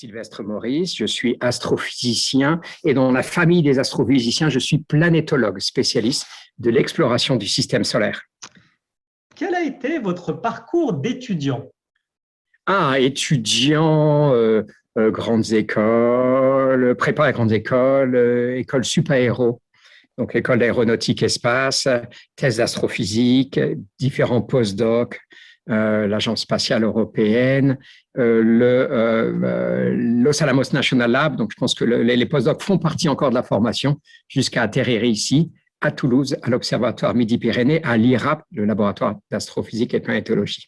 Sylvestre Maurice, je suis astrophysicien et dans la famille des astrophysiciens, je suis planétologue, spécialiste de l'exploration du système solaire. Quel a été votre parcours d'étudiant? Étudiant, grandes écoles, prépa à grandes écoles, école sup-aéro, donc école d'aéronautique espace, thèse d'astrophysique, différents postdocs, l'Agence spatiale européenne, Los Alamos National Lab. Donc, je pense que les postdocs font partie encore de la formation jusqu'à atterrir ici, à Toulouse, à l'Observatoire Midi-Pyrénées, à l'IRAP, le laboratoire d'astrophysique et planétologie.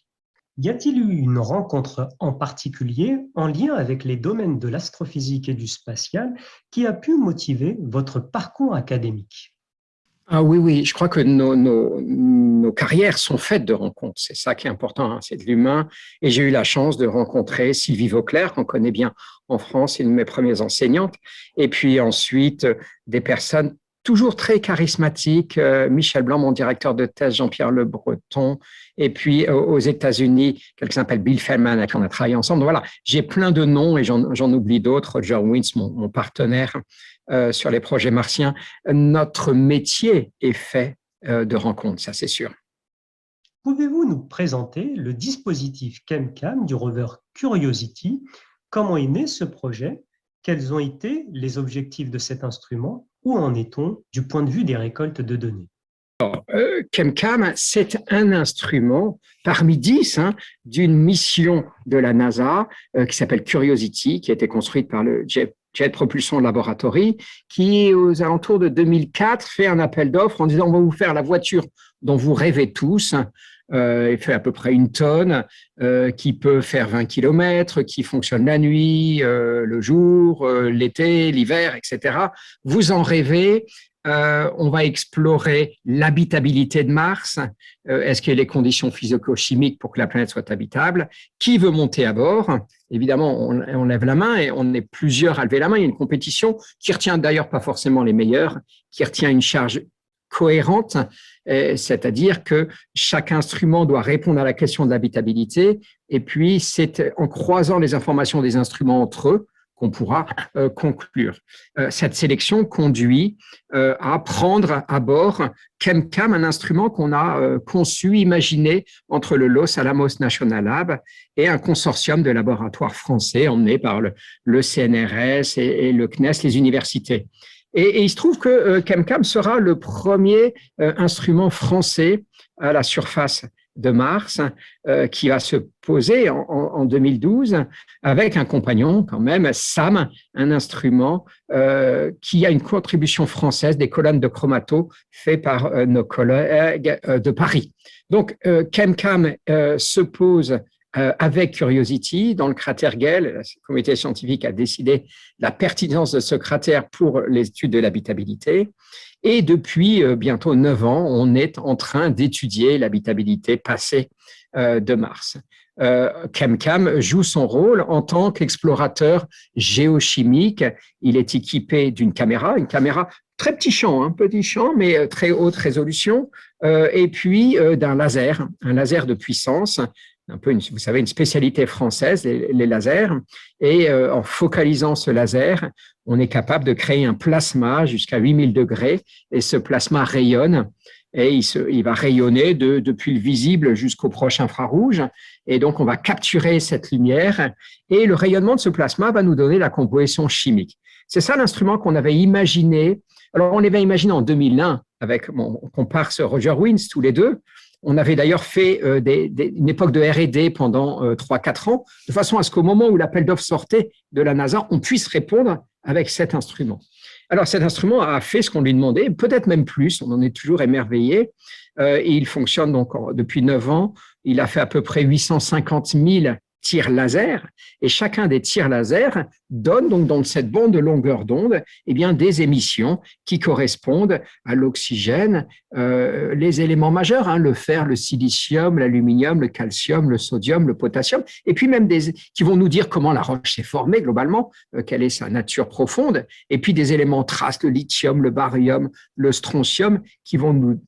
Y a-t-il eu une rencontre en particulier en lien avec les domaines de l'astrophysique et du spatial qui a pu motiver votre parcours académique? Oui, je crois que nos carrières sont faites de rencontres. C'est ça qui est important, hein, c'est de l'humain. Et j'ai eu la chance de rencontrer Sylvie Vauclair, qu'on connaît bien en France, une de mes premières enseignantes. Et puis ensuite, des personnes toujours très charismatiques. Michel Blanc, mon directeur de thèse, Jean-Pierre Le Breton. Et puis aux États-Unis, quelqu'un qui s'appelle Bill Feldman, avec qui on a travaillé ensemble. Donc, voilà, j'ai plein de noms et j'en oublie d'autres. Roger Wins, mon partenaire sur les projets martiens. Notre métier est fait de rencontres, ça c'est sûr. Pouvez-vous nous présenter le dispositif ChemCam du rover Curiosity? Comment est né ce projet? Quels ont été les objectifs de cet instrument? Où en est-on du point de vue des récoltes de données? ChemCam, c'est un instrument parmi 10 d'une mission de la NASA qui s'appelle Curiosity, qui a été construite par le Jet Propulsion Laboratory, qui, aux alentours de 2004, fait un appel d'offres en disant « on va vous faire la voiture dont vous rêvez tous ». Il fait à peu près 1 tonne, qui peut faire 20 km, qui fonctionne la nuit, le jour, l'été, l'hiver, etc. Vous en rêvez. On va explorer l'habitabilité de Mars. Est-ce qu'il y a les conditions physico-chimiques pour que la planète soit habitable? Qui veut monter à bord? Évidemment, on lève la main et on est plusieurs à lever la main. Il y a une compétition qui retient d'ailleurs pas forcément les meilleurs, qui retient une charge cohérente, c'est-à-dire que chaque instrument doit répondre à la question de l'habitabilité et puis c'est en croisant les informations des instruments entre eux qu'on pourra conclure. Cette sélection conduit à prendre à bord ChemCam, un instrument qu'on a conçu, imaginé entre le Los Alamos National Lab et un consortium de laboratoires français emmené par le CNRS et le CNES, les universités. Et il se trouve que ChemCam sera le premier instrument français à la surface de Mars qui va se poser en 2012 avec un compagnon quand même, SAM, un instrument qui a une contribution française des colonnes de chromato fait par nos collègues de Paris. Donc ChemCam se pose avec Curiosity dans le cratère Gale. Le comité scientifique a décidé la pertinence de ce cratère pour l'étude de l'habitabilité. Et depuis bientôt 9 ans, on est en train d'étudier l'habitabilité passée de Mars. ChemCam joue son rôle en tant qu'explorateur géochimique. Il est équipé d'une caméra, une caméra très petit champ, mais très haute résolution, et puis d'un laser, un laser de puissance, un peu, vous savez, une spécialité française, les lasers. Et en focalisant ce laser, on est capable de créer un plasma jusqu'à 8000 degrés. Et ce plasma rayonne. Et il va rayonner depuis le visible jusqu'au proche infrarouge. Et donc, on va capturer cette lumière. Et le rayonnement de ce plasma va nous donner la composition chimique. C'est ça l'instrument qu'on avait imaginé. Alors, on l'avait imaginé en 2001 avec mon comparse Roger Wins, tous les deux. On avait d'ailleurs fait une époque de R&D pendant 3-4 ans, de façon à ce qu'au moment où l'appel d'offres sortait de la NASA, on puisse répondre avec cet instrument. Alors, cet instrument a fait ce qu'on lui demandait, peut-être même plus, on en est toujours émerveillé. Et il fonctionne donc depuis 9 ans. Il a fait à peu près 850 000 tirs laser, et chacun des tirs laser donne donc dans cette bande de longueur d'onde des émissions qui correspondent à l'oxygène, les éléments majeurs, le fer, le silicium, l'aluminium, le calcium, le sodium, le potassium, et puis même qui vont nous dire comment la roche s'est formée globalement, quelle est sa nature profonde, et puis des éléments traces, le lithium, le barium, le strontium, qui vont nous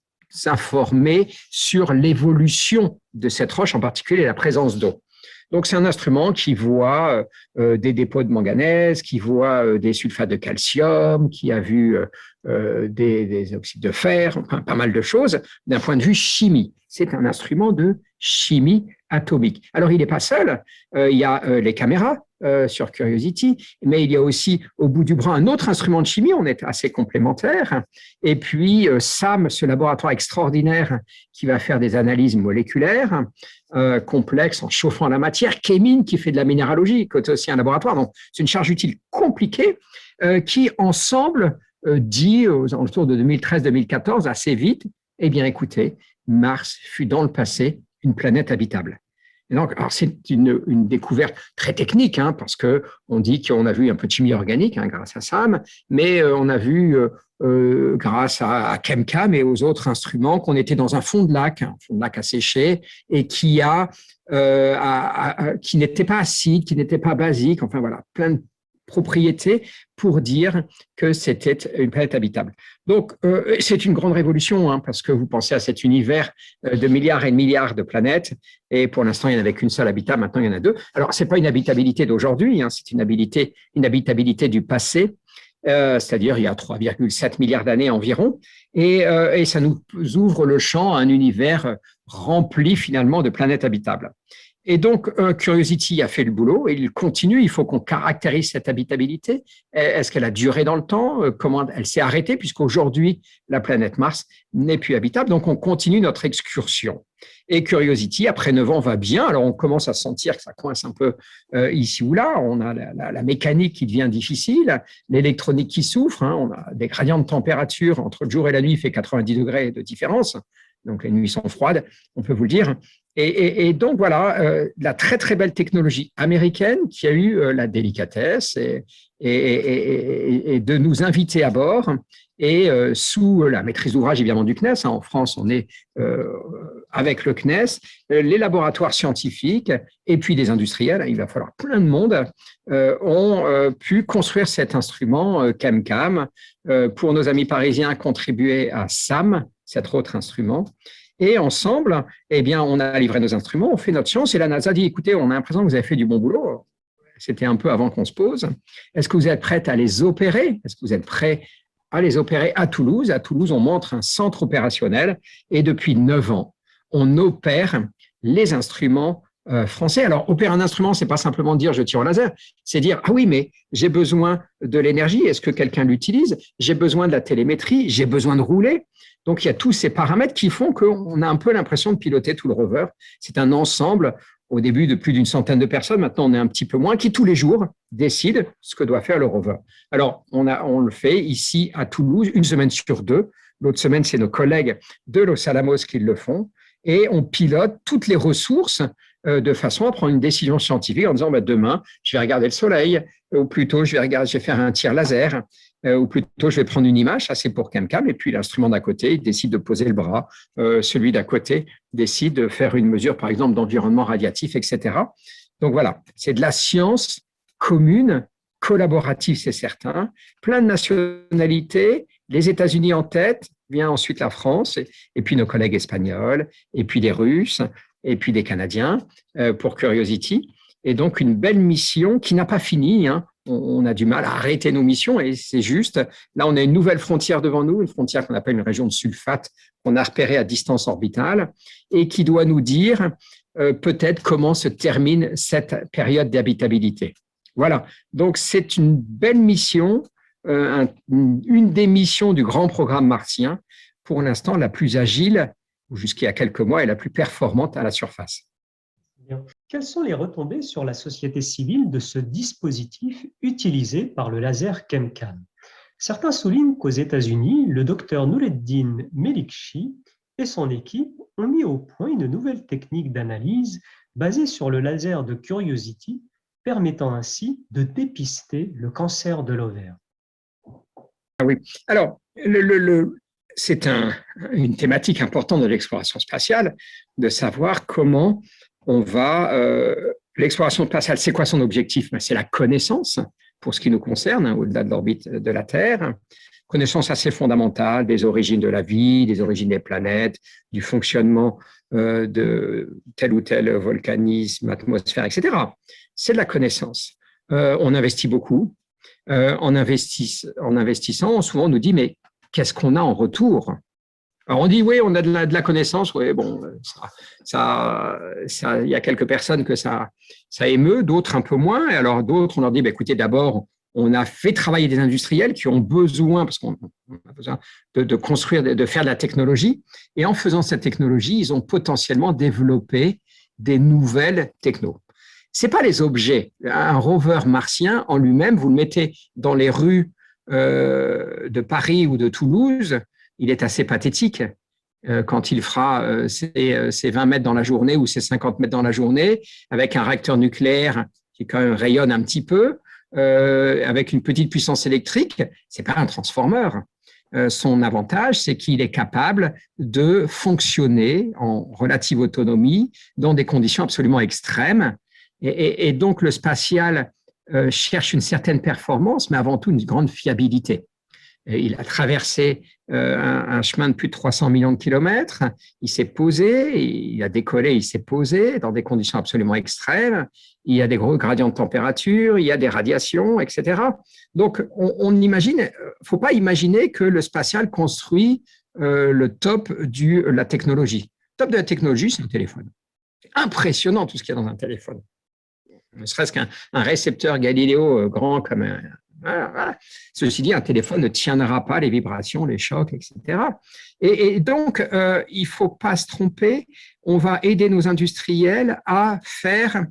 informer sur l'évolution de cette roche, en particulier la présence d'eau. Donc, c'est un instrument qui voit des dépôts de manganèse, qui voit des sulfates de calcium, qui a vu des oxydes de fer, enfin, pas mal de choses d'un point de vue chimie. C'est un instrument de chimie atomique. Alors, il n'est pas seul. Il y a les caméras sur Curiosity, mais il y a aussi au bout du bras un autre instrument de chimie. On est assez complémentaires. Et puis, SAM, ce laboratoire extraordinaire qui va faire des analyses moléculaires complexes en chauffant la matière. Kémine, qui fait de la minéralogie, qui est aussi un laboratoire. Donc, c'est une charge utile compliquée qui, ensemble, dit autour de 2013-2014, assez vite, eh bien, écoutez, Mars fut dans le passé une planète habitable. Et donc, alors c'est une découverte très technique, hein, parce que on dit qu'on a vu un peu de chimie organique hein, grâce à SAM, mais on a vu grâce à ChemCam et aux autres instruments qu'on était dans un fond de lac asséché et qui n'était pas acide, qui n'était pas basique, enfin voilà, plein de propriétés pour dire que c'était une planète habitable. Donc, c'est une grande révolution, hein, parce que vous pensez à cet univers de milliards et de milliards de planètes, et pour l'instant, il n'y en avait qu'une seule habitable, maintenant, il y en a deux. Alors, ce n'est pas une habitabilité d'aujourd'hui, hein, c'est une habitabilité du passé, c'est-à-dire il y a 3,7 milliards d'années environ, et ça nous ouvre le champ à un univers rempli finalement de planètes habitables. Et donc, Curiosity a fait le boulot et il continue. Il faut qu'on caractérise cette habitabilité. Est-ce qu'elle a duré dans le temps? Comment elle s'est arrêtée? Puisqu'aujourd'hui, la planète Mars n'est plus habitable. Donc, on continue notre excursion. Et Curiosity, après 9 ans, va bien. Alors, on commence à sentir que ça coince un peu ici ou là. On a la mécanique qui devient difficile, l'électronique qui souffre. Hein. On a des gradients de température entre le jour et la nuit, il fait 90 degrés de différence. Donc, les nuits sont froides, on peut vous le dire. Et donc, voilà, la très, très belle technologie américaine qui a eu la délicatesse et de nous inviter à bord et sous la maîtrise d'ouvrage, évidemment, du CNES. Hein, en France, on est avec le CNES, les laboratoires scientifiques et puis des industriels, il va falloir plein de monde, ont pu construire cet instrument ChemCam. Pour nos amis parisiens, contribuer à SAM, cet autre instrument. Et ensemble, eh bien, on a livré nos instruments, on fait notre science et la NASA dit, écoutez, on a l'impression que vous avez fait du bon boulot. C'était un peu avant qu'on se pose. Est-ce que vous êtes prêts à les opérer? Est-ce que vous êtes prêts à les opérer à Toulouse? À Toulouse, on montre un centre opérationnel et depuis 9 ans, on opère les instruments français. Alors, opérer un instrument, c'est pas simplement dire je tire au laser, c'est dire ah oui, mais j'ai besoin de l'énergie, est-ce que quelqu'un l'utilise? J'ai besoin de la télémétrie, j'ai besoin de rouler. Donc, il y a tous ces paramètres qui font qu'on a un peu l'impression de piloter tout le rover. C'est un ensemble, au début, de plus d'une centaine de personnes. Maintenant, on est un petit peu moins, qui tous les jours décident ce que doit faire le rover. Alors, on le fait ici à Toulouse, une semaine sur 2. L'autre semaine, c'est nos collègues de Los Alamos qui le font. Et on pilote toutes les ressources de façon à prendre une décision scientifique en disant demain, je vais regarder le soleil, ou plutôt je vais faire un tir laser, ou plutôt je vais prendre une image, ça c'est pour ChemCam, et puis l'instrument d'à côté, il décide de poser le bras, celui d'à côté décide de faire une mesure, par exemple, d'environnement radiatif, etc. Donc voilà, c'est de la science commune, collaborative, c'est certain, plein de nationalités, les États-Unis en tête, vient ensuite la France, et puis nos collègues espagnols, et puis des Russes, et puis des Canadiens pour Curiosity. Et donc, une belle mission qui n'a pas fini. Hein. On a du mal à arrêter nos missions et c'est juste. Là, on a une nouvelle frontière devant nous, une frontière qu'on appelle une région de sulfate qu'on a repérée à distance orbitale et qui doit nous dire peut-être comment se termine cette période d'habitabilité. Voilà. Donc, c'est une belle mission, une des missions du grand programme martien, pour l'instant la plus agile, jusqu'il y a quelques mois, et la plus performante à la surface. Bien. Quelles sont les retombées sur la société civile de ce dispositif utilisé par le laser ChemCam? Certains soulignent qu'aux États-Unis, le docteur Noureddin Melikchi et son équipe ont mis au point une nouvelle technique d'analyse basée sur le laser de Curiosity, permettant ainsi de dépister le cancer de l'ovaire. Ah oui, alors, c'est une thématique importante de l'exploration spatiale, de savoir comment on va… l'exploration spatiale, c'est quoi son objectif? C'est la connaissance, pour ce qui nous concerne, hein, au-delà de l'orbite de la Terre. Connaissance assez fondamentale des origines de la vie, des origines des planètes, du fonctionnement de tel ou tel volcanisme, atmosphère, etc. C'est de la connaissance. On investit beaucoup. En investissant, souvent on nous dit, mais qu'est-ce qu'on a en retour? Alors on dit, oui, on a de la connaissance, oui, bon, il y a quelques personnes que ça émeut, d'autres un peu moins. Et alors d'autres, on leur dit, bah, écoutez, d'abord, on a fait travailler des industriels qui ont besoin, parce qu'on a besoin de construire, de faire de la technologie. Et en faisant cette technologie, ils ont potentiellement développé des nouvelles technos. C'est pas les objets. Un rover martien en lui-même, vous le mettez dans les rues de Paris ou de Toulouse, il est assez pathétique quand il fera ses 20 mètres dans la journée ou ses 50 mètres dans la journée, avec un réacteur nucléaire qui quand même rayonne un petit peu, avec une petite puissance électrique. C'est pas un transformer. Son avantage, c'est qu'il est capable de fonctionner en relative autonomie dans des conditions absolument extrêmes. Et donc, le spatial cherche une certaine performance, mais avant tout une grande fiabilité. Il a traversé un chemin de plus de 300 millions de kilomètres. Il s'est posé, il a décollé, il s'est posé dans des conditions absolument extrêmes. Il y a des gros gradients de température, il y a des radiations, etc. Donc, on imagine, faut pas imaginer que le spatial construit le top de la technologie. Le top de la technologie, c'est un téléphone. C'est impressionnant tout ce qu'il y a dans un téléphone. Ne serait-ce qu'un récepteur Galileo grand comme un... Voilà. Ceci dit, un téléphone ne tiendra pas les vibrations, les chocs, etc. Et donc, il ne faut pas se tromper. On va aider nos industriels à faire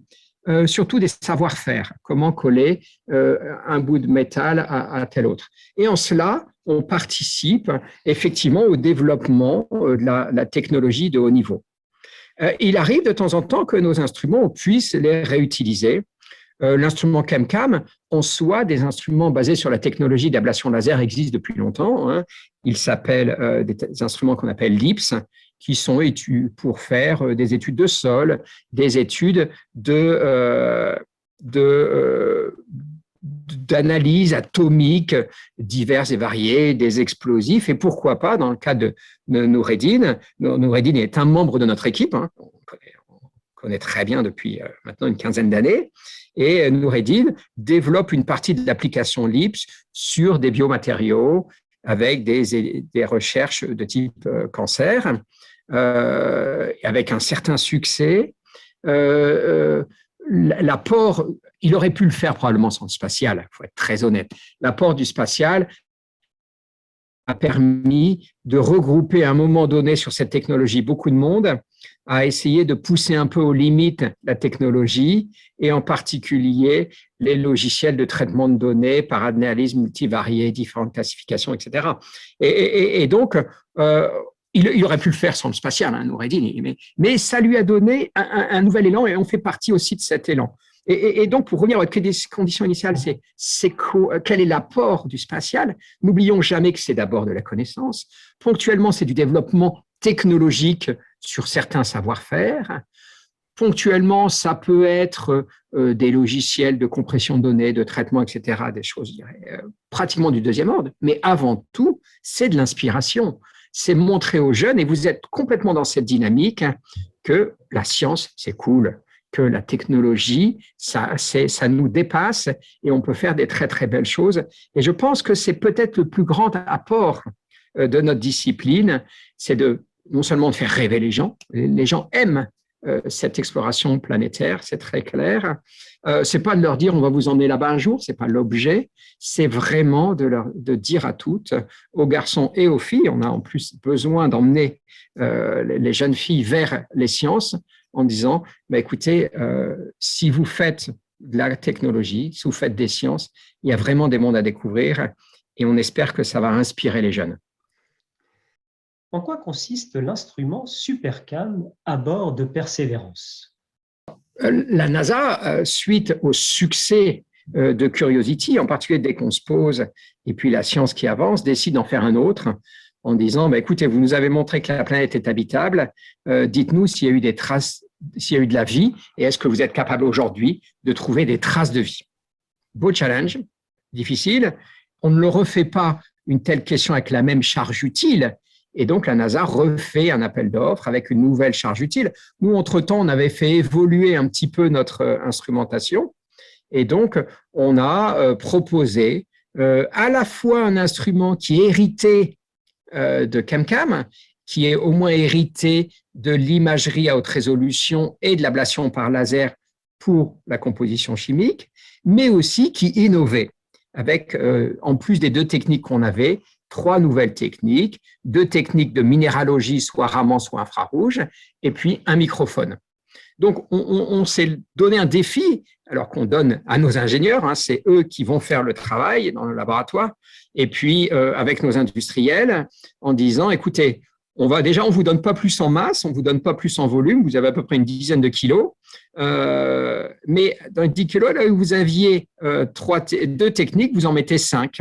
surtout des savoir-faire. Comment coller un bout de métal à tel autre. Et en cela, on participe effectivement au développement de la technologie de haut niveau. Il arrive de temps en temps que nos instruments, on puisse les réutiliser. L'instrument ChemCam, en soi, des instruments basés sur la technologie d'ablation laser existent depuis longtemps. Hein. Ils s'appellent des instruments qu'on appelle LIPS, qui sont pour faire des études de sol, des études d'analyse atomique diverses et variées, des explosifs, et pourquoi pas, dans le cas de Noureddine. Noureddine est un membre de notre équipe, hein, on connaît très bien depuis maintenant une quinzaine d'années, et Noureddine développe une partie de l'application LIPS sur des biomatériaux avec des recherches de type cancer, avec un certain succès. L'apport, il aurait pu le faire probablement sans le spatial, il faut être très honnête. L'apport du spatial a permis de regrouper à un moment donné sur cette technologie beaucoup de monde, à essayer de pousser un peu aux limites la technologie et en particulier les logiciels de traitement de données par analyse multivariée, différentes classifications, etc. Et donc, il aurait pu le faire sans le spatial, hein, Noureddine, mais ça lui a donné un nouvel élan et on fait partie aussi de cet élan. Et donc, pour revenir à votre condition initiale, quel est l'apport du spatial? N'oublions jamais que c'est d'abord de la connaissance. Ponctuellement, c'est du développement technologique sur certains savoir-faire. Ponctuellement, ça peut être des logiciels de compression de données, de traitement, etc., des choses, je dirais, pratiquement du deuxième ordre. Mais avant tout, c'est de l'inspiration. C'est montrer aux jeunes, et vous êtes complètement dans cette dynamique, que la science, c'est cool, que la technologie, ça nous dépasse et on peut faire des très, très belles choses. Et je pense que c'est peut-être le plus grand apport de notre discipline, c'est non seulement de faire rêver les gens aiment cette exploration planétaire, c'est très clair. C'est pas de leur dire on va vous emmener là-bas un jour, c'est pas l'objet, c'est vraiment de dire à toutes, aux garçons et aux filles, on a en plus besoin d'emmener les jeunes filles vers les sciences en disant, écoutez, si vous faites de la technologie, si vous faites des sciences, il y a vraiment des mondes à découvrir et on espère que ça va inspirer les jeunes. En quoi consiste l'instrument SuperCam à bord de Persévérance? La NASA, suite au succès de Curiosity, en particulier dès qu'on se pose, et puis la science qui avance, décide d'en faire un autre en disant, écoutez, vous nous avez montré que la planète est habitable, dites-nous s'il y a eu des traces, s'il y a eu de la vie, et est-ce que vous êtes capable aujourd'hui de trouver des traces de vie? Beau challenge. difficile. On ne le refait pas une telle question avec la même charge utile. Et donc, la NASA refait un appel d'offres avec une nouvelle charge utile. Nous, entre-temps, on avait fait évoluer un petit peu notre instrumentation. Et donc, on a proposé à la fois un instrument qui est hérité de ChemCam, qui est au moins hérité de l'imagerie à haute résolution et de l'ablation par laser pour la composition chimique, mais aussi qui innovait avec, en plus des 2 techniques qu'on avait, 3 nouvelles techniques, 2 techniques de minéralogie, soit Raman, soit infrarouge, et puis un microphone. Donc, on s'est donné un défi, alors qu'on donne à nos ingénieurs, hein, c'est eux qui vont faire le travail dans le laboratoire, et puis avec nos industriels, en disant, écoutez, on vous donne pas plus en masse, on vous donne pas plus en volume, vous avez à peu près une dizaine de kilos, mais dans les 10 kilos, là où vous aviez 2 techniques, vous en mettez 5.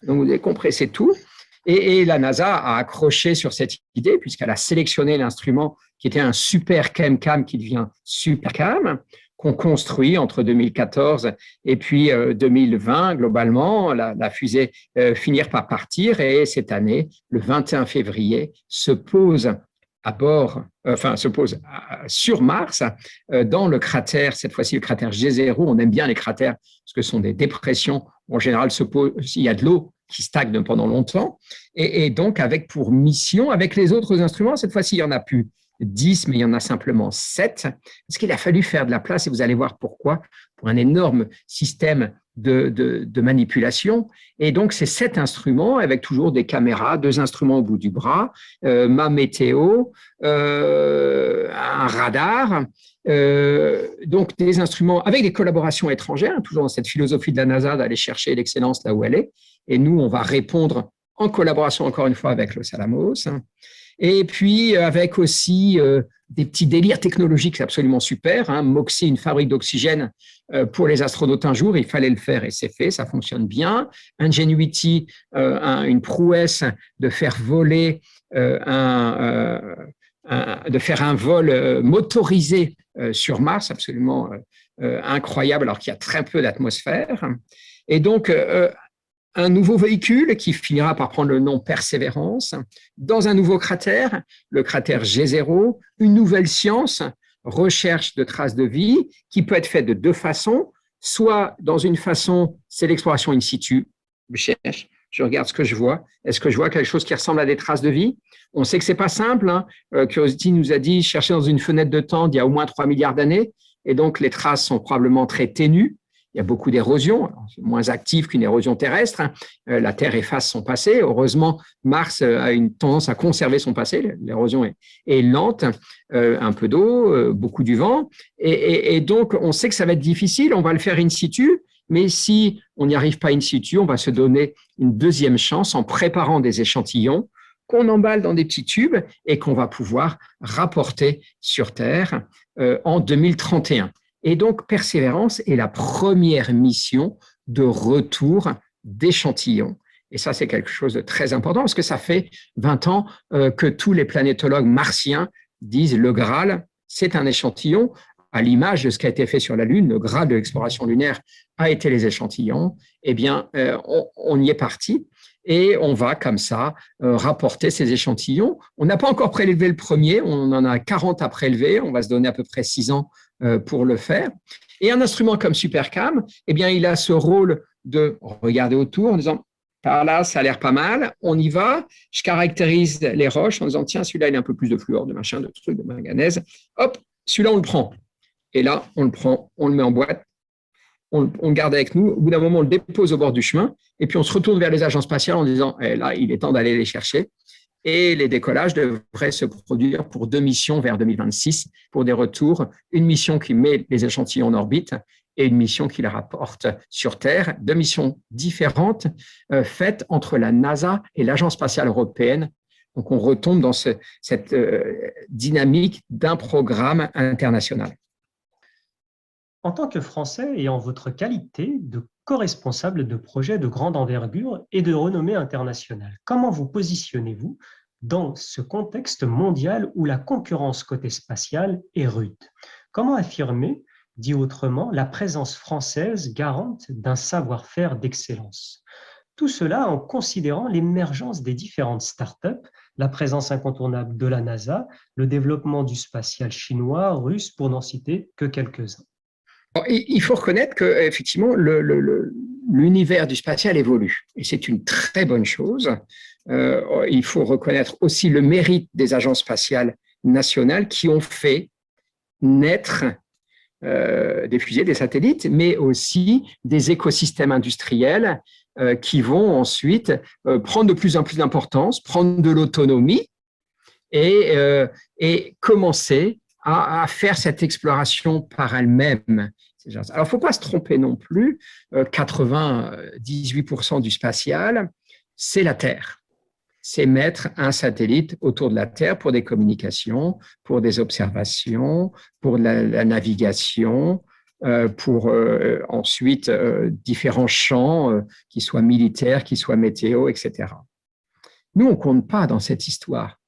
Donc, vous avez compressé tout. Et la NASA a accroché sur cette idée, puisqu'elle a sélectionné l'instrument qui était un super ChemCam qui devient SuperCam, qu'on construit entre 2014 et puis 2020, globalement. La fusée finir par partir et cette année, le 21 février, se pose sur Mars, dans le cratère, cette fois-ci le cratère G0. On aime bien les cratères parce que ce sont des dépressions. En général, il y a de l'eau qui stagne pendant longtemps. Et donc, avec pour mission, avec les autres instruments, cette fois-ci, il n'y en a plus 10, mais il y en a simplement 7, parce qu'il a fallu faire de la place, et vous allez voir pourquoi, pour un énorme système de manipulation. Et donc, c'est 7 instruments, avec toujours des caméras, 2 instruments au bout du bras, ma météo, un radar, donc des instruments avec des collaborations étrangères, hein, toujours dans cette philosophie de la NASA d'aller chercher l'excellence là où elle est. Et nous, on va répondre en collaboration, encore une fois, avec Los Alamos. Et puis, avec aussi des petits délires technologiques absolument super. Hein. MOXIE, une fabrique d'oxygène pour les astronautes un jour, il fallait le faire et c'est fait, ça fonctionne bien. Ingenuity, une prouesse de faire voler de faire un vol motorisé sur Mars, absolument incroyable, alors qu'il y a très peu d'atmosphère. Et donc, un nouveau véhicule qui finira par prendre le nom Persévérance, dans un nouveau cratère, le cratère G0, une nouvelle science, recherche de traces de vie, qui peut être faite de 2 façons, soit dans une façon, c'est l'exploration in situ, je cherche, je regarde ce que je vois, est-ce que je vois quelque chose qui ressemble à des traces de vie? On sait que c'est pas simple, hein. Curiosity nous a dit, chercher dans une fenêtre de temps d'il y a au moins 3 milliards d'années, et donc les traces sont probablement très ténues. Il y a beaucoup d'érosion, c'est moins active qu'une érosion terrestre. Hein. La Terre efface son passé. Heureusement, Mars a une tendance à conserver son passé. L'érosion est lente, un peu d'eau, beaucoup du vent. Et donc, on sait que ça va être difficile. On va le faire in situ. Mais si on n'y arrive pas in situ, on va se donner une deuxième chance en préparant des échantillons qu'on emballe dans des petits tubes et qu'on va pouvoir rapporter sur Terre en 2031. Et donc, Persévérance est la première mission de retour d'échantillons. Et ça, c'est quelque chose de très important parce que ça fait 20 ans que tous les planétologues martiens disent le Graal, c'est un échantillon. À l'image de ce qui a été fait sur la Lune, le Graal de l'exploration lunaire a été les échantillons. Eh bien, on y est parti. Et on va comme ça rapporter ces échantillons. On n'a pas encore prélevé le premier, on en a 40 à prélever, on va se donner à peu près 6 ans pour le faire. Et un instrument comme SuperCam, eh bien, il a ce rôle de regarder autour en disant, par là, ça a l'air pas mal, on y va, je caractérise les roches en disant, tiens, celui-là, il a un peu plus de fluor, de machin, de trucs, de manganèse, hop, celui-là, on le prend. Et là, on le prend, on le met en boîte, on le garde avec nous. Au bout d'un moment, on le dépose au bord du chemin et puis on se retourne vers les agences spatiales en disant là, il est temps d'aller les chercher. Et les décollages devraient se produire pour 2 missions vers 2026 pour des retours. Une mission qui met les échantillons en orbite et une mission qui les rapporte sur Terre. 2 missions différentes faites entre la NASA et l'Agence spatiale européenne. Donc, on retombe dans cette dynamique d'un programme international. En tant que Français et en votre qualité de co-responsable de projets de grande envergure et de renommée internationale, comment vous positionnez-vous dans ce contexte mondial où la concurrence côté spatial est rude? Comment affirmer dit autrement, la présence française garante d'un savoir-faire d'excellence. Tout cela en considérant l'émergence des différentes startups, la présence incontournable de la NASA, le développement du spatial chinois, russe, pour n'en citer que quelques-uns. Il faut reconnaître qu'effectivement, l'univers du spatial évolue. Et c'est une très bonne chose. Il faut reconnaître aussi le mérite des agences spatiales nationales qui ont fait naître des fusées, des satellites, mais aussi des écosystèmes industriels qui vont ensuite prendre de plus en plus d'importance, prendre de l'autonomie et commencer à faire cette exploration par elle-même. Alors, il ne faut pas se tromper non plus, 98% du spatial, c'est la Terre. C'est mettre un satellite autour de la Terre pour des communications, pour des observations, pour la navigation, pour ensuite différents champs, qui soient militaires, qui soient météo, etc. Nous, on ne compte pas dans cette histoire.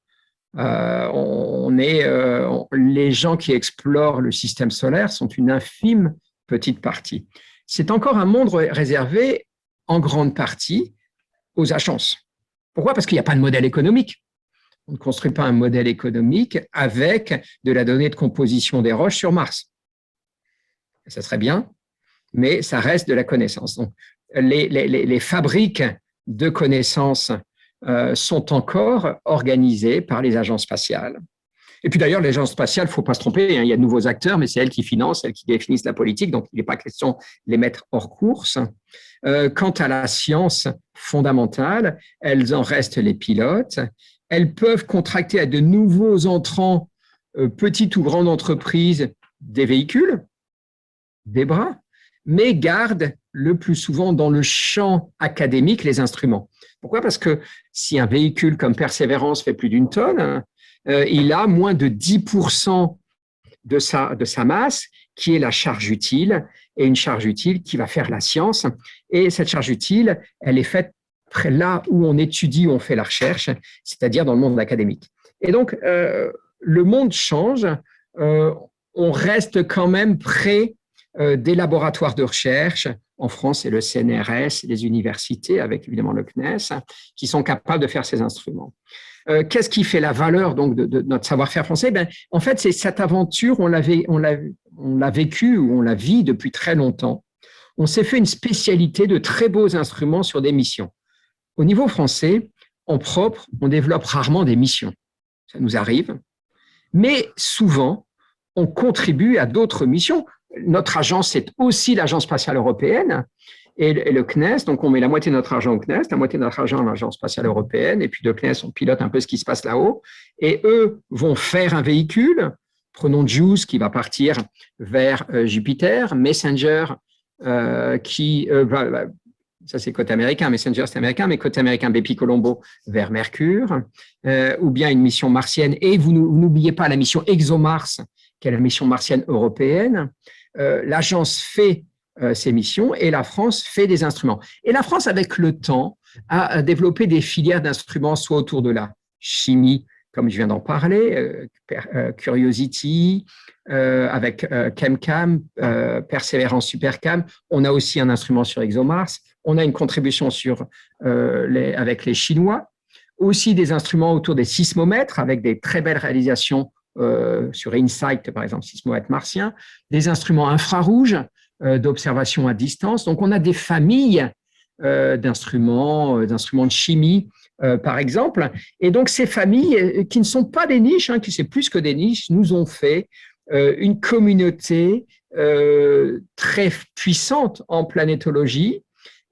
Les gens qui explorent le système solaire sont une infime petite partie. C'est encore un monde réservé en grande partie aux agences. Pourquoi? Parce qu'il n'y a pas de modèle économique. On ne construit pas un modèle économique avec de la donnée de composition des roches sur Mars. Ça serait bien, mais ça reste de la connaissance. Donc, les fabriques de connaissances sont encore organisées par les agences spatiales. Et puis d'ailleurs, les agences spatiales, il ne faut pas se tromper, il y a de nouveaux acteurs, mais c'est elles qui financent, elles qui définissent la politique, donc il n'est pas question de les mettre hors course. Quant à la science fondamentale, elles en restent les pilotes. Elles peuvent contracter à de nouveaux entrants, petites ou grandes entreprises, des véhicules, des bras, mais gardent le plus souvent dans le champ académique les instruments. Pourquoi? Parce que si un véhicule comme Persévérance fait plus d'une tonne, il a moins de 10% de sa masse, qui est la charge utile, et une charge utile qui va faire la science. Et cette charge utile, elle est faite là où on étudie, où on fait la recherche, c'est-à-dire dans le monde académique. Et donc, le monde change, on reste quand même près des laboratoires de recherche. En France, c'est le CNRS, les universités, avec évidemment le CNES, qui sont capables de faire ces instruments. Qu'est-ce qui fait la valeur donc de notre savoir-faire français? En fait, c'est cette aventure, on l'a vécue ou on la vit depuis très longtemps. On s'est fait une spécialité de très beaux instruments sur des missions. Au niveau français, en propre, on développe rarement des missions. Ça nous arrive. Mais souvent, on contribue à d'autres missions. Notre agence, c'est aussi l'Agence spatiale européenne et le CNES. Donc, on met la moitié de notre argent au CNES, la moitié de notre argent à l'Agence spatiale européenne. Et puis, le CNES, on pilote un peu ce qui se passe là-haut. Et eux vont faire un véhicule. Prenons JUICE qui va partir vers Jupiter, Messenger ça c'est côté américain, Messenger c'est américain, mais côté américain, Bepi Colombo vers Mercure, ou bien une mission martienne. Et vous n'oubliez pas la mission ExoMars, qui est la mission martienne européenne. L'agence fait ces missions et la France fait des instruments. Et la France, avec le temps, a développé des filières d'instruments, soit autour de la chimie, comme je viens d'en parler, Curiosity, avec ChemCam, Persévérance Supercam. On a aussi un instrument sur ExoMars. On a une contribution avec les Chinois. Aussi des instruments autour des sismomètres, avec des très belles réalisations sur InSight, par exemple, sismomètre martien. Des instruments infrarouges d'observation à distance. Donc, on a des familles d'instruments de chimie, par exemple. Et donc, ces familles qui ne sont pas des niches, qui c'est plus que des niches, nous ont fait une communauté très puissante en planétologie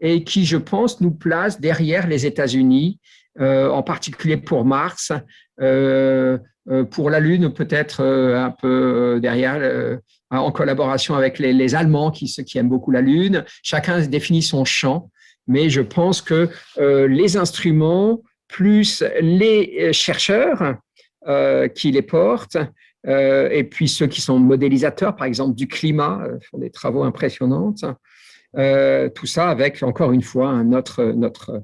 et qui, je pense, nous place derrière les États-Unis, en particulier pour Mars, pour la Lune, peut-être un peu derrière, en collaboration avec les Allemands qui aiment beaucoup la Lune. Chacun définit son champ. Mais je pense que les instruments, plus les chercheurs qui les portent, et puis ceux qui sont modélisateurs, par exemple, du climat, font des travaux impressionnants. Tout ça avec, encore une fois, notre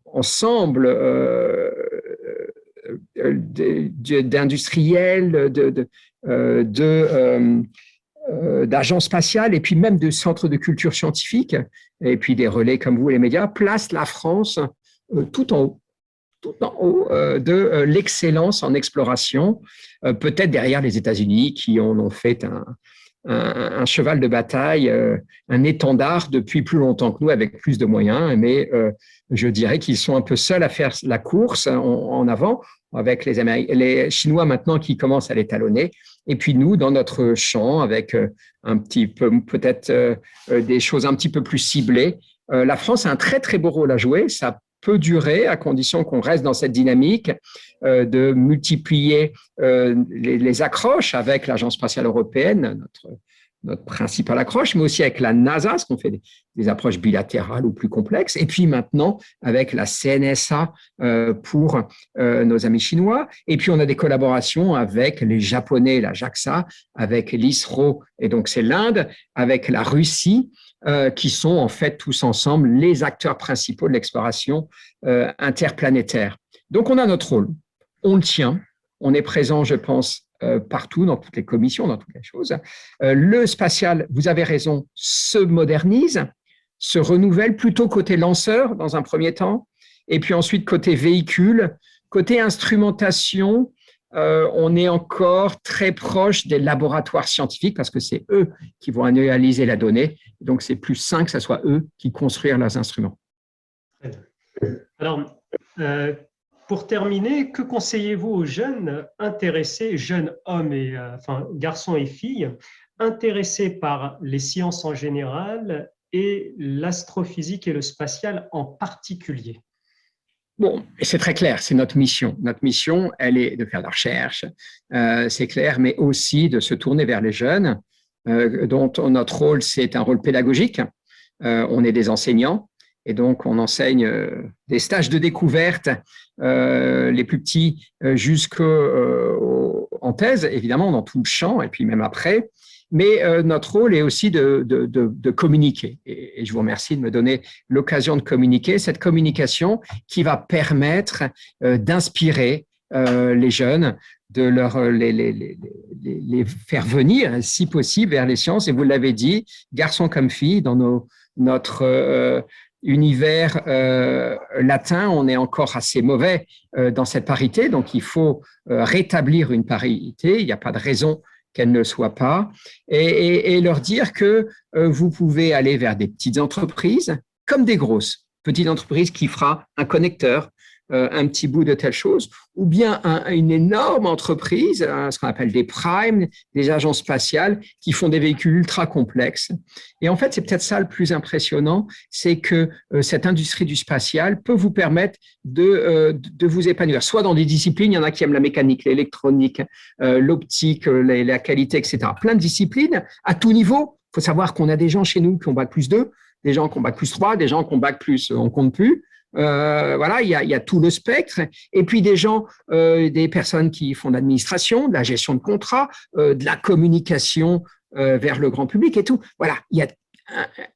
ensemble d'industriels, d'agences spatiales et puis même de centres de culture scientifique, et puis des relais comme vous, les médias, placent la France tout en haut de l'excellence en exploration, peut-être derrière les États-Unis qui en ont fait un cheval de bataille, un étendard depuis plus longtemps que nous, avec plus de moyens, mais je dirais qu'ils sont un peu seuls à faire la course en avant, avec les Chinois maintenant qui commencent à les talonner, et puis nous, dans notre champ, avec un petit peu, peut-être des choses un petit peu plus ciblées. La France a un très, très beau rôle à jouer. Ça peut durer à condition qu'on reste dans cette dynamique de multiplier les accroches avec l'Agence spatiale européenne, notre principale accroche, mais aussi avec la NASA, parce qu'on fait des approches bilatérales ou plus complexes, et puis maintenant avec la CNSA pour nos amis chinois, et puis on a des collaborations avec les Japonais, la JAXA, avec l'ISRO, et donc c'est l'Inde, avec la Russie, qui sont en fait tous ensemble les acteurs principaux de l'exploration interplanétaire. Donc on a notre rôle, on le tient, on est présent, je pense, partout, dans toutes les commissions, dans toutes les choses. Le spatial, vous avez raison, se modernise, se renouvelle plutôt côté lanceur dans un premier temps, et puis ensuite côté véhicule, côté instrumentation, on est encore très proche des laboratoires scientifiques parce que c'est eux qui vont analyser la donnée. Donc, c'est plus sain que ce soit eux qui construisent leurs instruments. Alors, pour terminer, que conseillez-vous aux jeunes intéressés, jeunes hommes et enfin garçons et filles, intéressés par les sciences en général et l'astrophysique et le spatial en particulier? Bon, c'est très clair, c'est notre mission. Notre mission, elle est de faire de la recherche, c'est clair, mais aussi de se tourner vers les jeunes, dont notre rôle, c'est un rôle pédagogique. On est des enseignants, et donc on enseigne des stages de découverte, les plus petits jusqu'en thèse, évidemment, dans tout le champ, et puis même après. Mais notre rôle est aussi de communiquer. Et je vous remercie de me donner l'occasion de communiquer, cette communication qui va permettre d'inspirer les jeunes, de les faire venir, si possible, vers les sciences. Et vous l'avez dit, garçons comme filles, dans notre univers latin, on est encore assez mauvais dans cette parité. Donc, il faut rétablir une parité. Il n'y a pas de raison qu'elles ne le soient pas, et leur dire que vous pouvez aller vers des petites entreprises comme des grosses. Petite entreprise qui fera un connecteur, un petit bout de telle chose, ou bien une énorme entreprise, ce qu'on appelle des primes, des agences spatiales qui font des véhicules ultra complexes. Et en fait, c'est peut-être ça le plus impressionnant, c'est que cette industrie du spatial peut vous permettre de vous épanouir, soit dans des disciplines, il y en a qui aiment la mécanique, l'électronique, l'optique, la qualité, etc. Plein de disciplines à tout niveau. Il faut savoir qu'on a des gens chez nous qui ont bac plus 2, des gens qui ont bac plus 3, des gens qui ont bac plus, on compte plus. Voilà, il y a tout le spectre, et puis des gens, des personnes qui font de l'administration, de la gestion de contrats, de la communication vers le grand public et tout. Voilà, il y a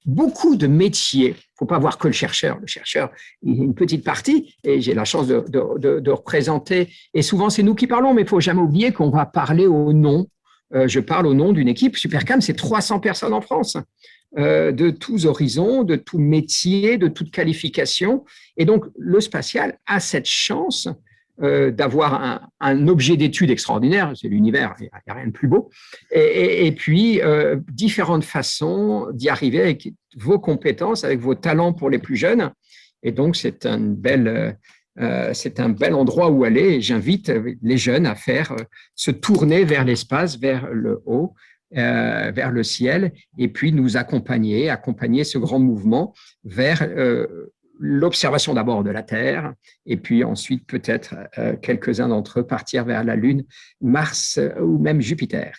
beaucoup de métiers. Il ne faut pas voir que le chercheur. Le chercheur, il est une petite partie, et j'ai la chance de représenter. Et souvent, c'est nous qui parlons, mais il ne faut jamais oublier qu'on va parler au nom. Je parle au nom d'une équipe. Supercam, c'est 300 personnes en France. De tous horizons, de tout métier, de toute qualification. Et donc, le spatial a cette chance d'avoir un objet d'étude extraordinaire, c'est l'univers, il n'y a rien de plus beau, et puis différentes façons d'y arriver avec vos compétences, avec vos talents pour les plus jeunes. Et donc, c'est un bel endroit où aller, et j'invite les jeunes à se tourner vers l'espace, vers le haut, vers le ciel, et puis nous accompagner ce grand mouvement vers l'observation d'abord de la Terre, et puis ensuite peut-être quelques-uns d'entre eux partir vers la Lune, Mars ou même Jupiter.